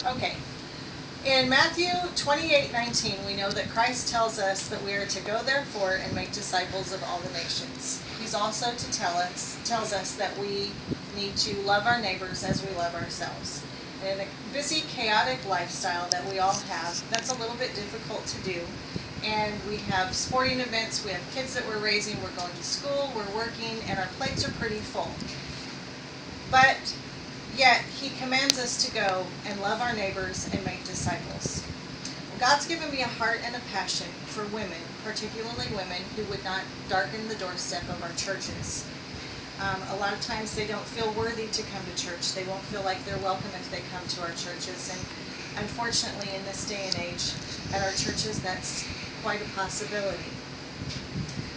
Okay. In Matthew 28:19, we know that Christ tells us that we are to go therefore and make disciples of all the nations. He's also tells us that we need to love our neighbors as we love ourselves. And in a busy, chaotic lifestyle that we all have, that's a little bit difficult to do. And we have sporting events, we have kids that we're raising, we're going to school, we're working, and our plates are pretty full. But yet, he commands us to go and love our neighbors and make disciples. God's given me a heart and a passion for women, particularly women who would not darken the doorstep of our churches. A lot of times they don't feel worthy to come to church. They won't feel like they're welcome if they come to our churches. And unfortunately, in this day and age, at our churches, that's quite a possibility.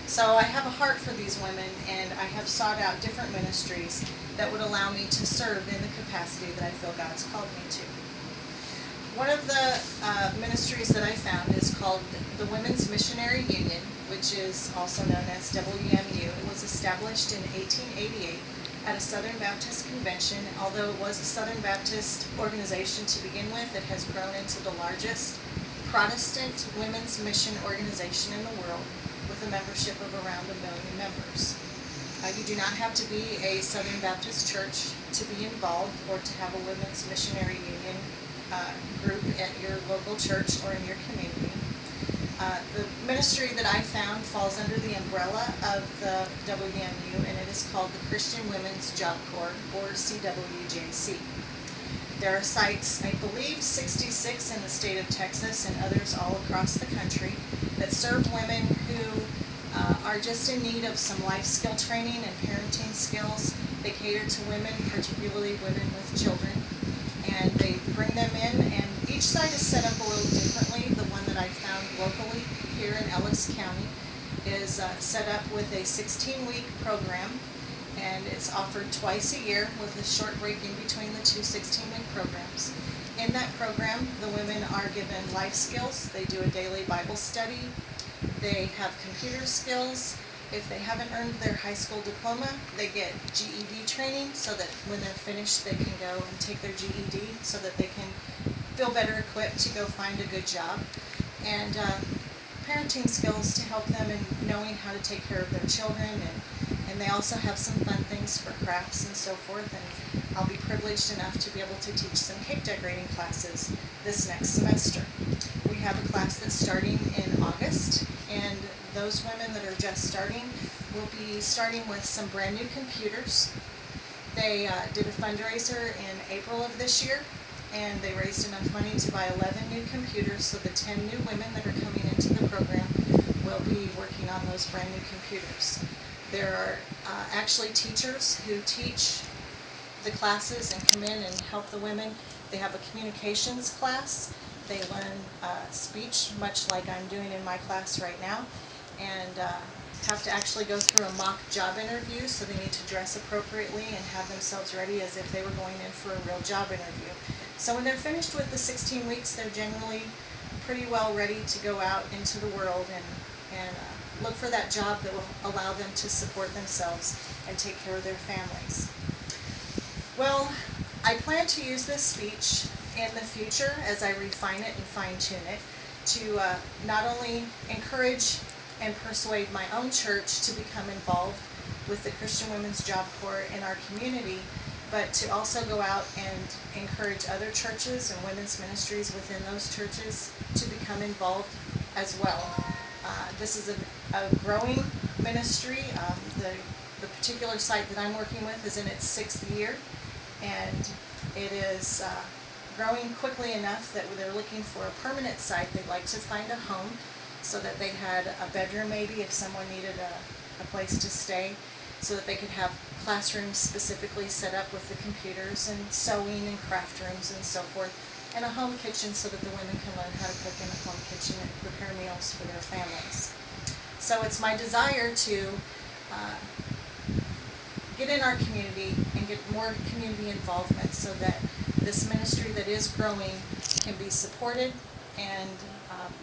So I have a heart for these women, and I have sought out different ministries that would allow me to serve in the capacity that I feel God's called me to. One of the ministries that I found is called the Women's Missionary Union, which is also known as WMU. It was established in 1888 at a Southern Baptist convention. Although it was a Southern Baptist organization to begin with, it has grown into the largest Protestant women's mission organization in the world, with a membership of around 1 million members. You do not have to be a Southern Baptist church to be involved or to have a women's missionary union group at your local church or in your community. The ministry that I found falls under the umbrella of the WMU, and it is called the Christian Women's Job Corps, or CWJC. There are sites, I believe 66 in the state of Texas and others all across the country, that serve women who are just in need of some life skill training and parenting skills. They cater to women, particularly women with children, and they bring them in, and each site is set up a little differently. The one that I found locally here in Ellis County is set up with a 16-week program, and it's offered twice a year with a short break in between the two 16-week programs. In that program, the women are given life skills. They do a daily Bible study. They have computer skills. If they haven't earned their high school diploma, they get GED training so that when they're finished, they can go and take their GED so that they can feel better equipped to go find a good job. And parenting skills to help them in knowing how to take care of their children, and they also have some fun things for crafts and so forth, and I'll be privileged enough to be able to teach some cake decorating classes this next semester. We have a class that's starting in August, and those women that are just starting will be starting with some brand new computers. They did a fundraiser in April of this year, and they raised enough money to buy 11 new computers, so the 10 new women that are coming into the program will be working on those brand new computers. There are actually teachers who teach the classes and come in and help the women. They have a communications class. They learn speech, much like I'm doing in my class right now, and have to actually go through a mock job interview, so they need to dress appropriately and have themselves ready as if they were going in for a real job interview. So when they're finished with the 16 weeks, they're generally pretty well ready to go out into the world and look for that job that will allow them to support themselves and take care of their families. Well, I plan to use this speech in the future as I refine it and fine-tune it to not only encourage and persuade my own church to become involved with the Christian Women's Job Corps in our community, but to also go out and encourage other churches and women's ministries within those churches to become involved as well. This is a growing ministry. The particular site that I'm working with is in its 6th year, and it is growing quickly enough that they're looking for a permanent site. They'd like to find a home so that they had a bedroom maybe if someone needed a place to stay, so that they could have classrooms specifically set up with the computers and sewing and craft rooms and so forth, and a home kitchen so that the women can learn how to cook in a home kitchen and prepare meals for their families. So it's my desire to get in our community and get more community involvement so that this ministry that is growing can be supported and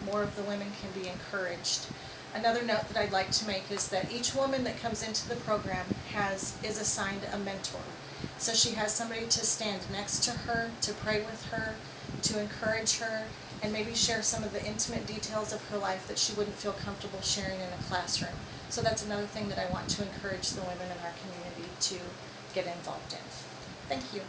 more of the women can be encouraged. Another note that I'd like to make is that each woman that comes into the program is assigned a mentor. so she has somebody to stand next to her, to pray with her, to encourage her, and maybe share some of the intimate details of her life that she wouldn't feel comfortable sharing in a classroom. So that's another thing that I want to encourage the women in our community to get involved in. Thank you.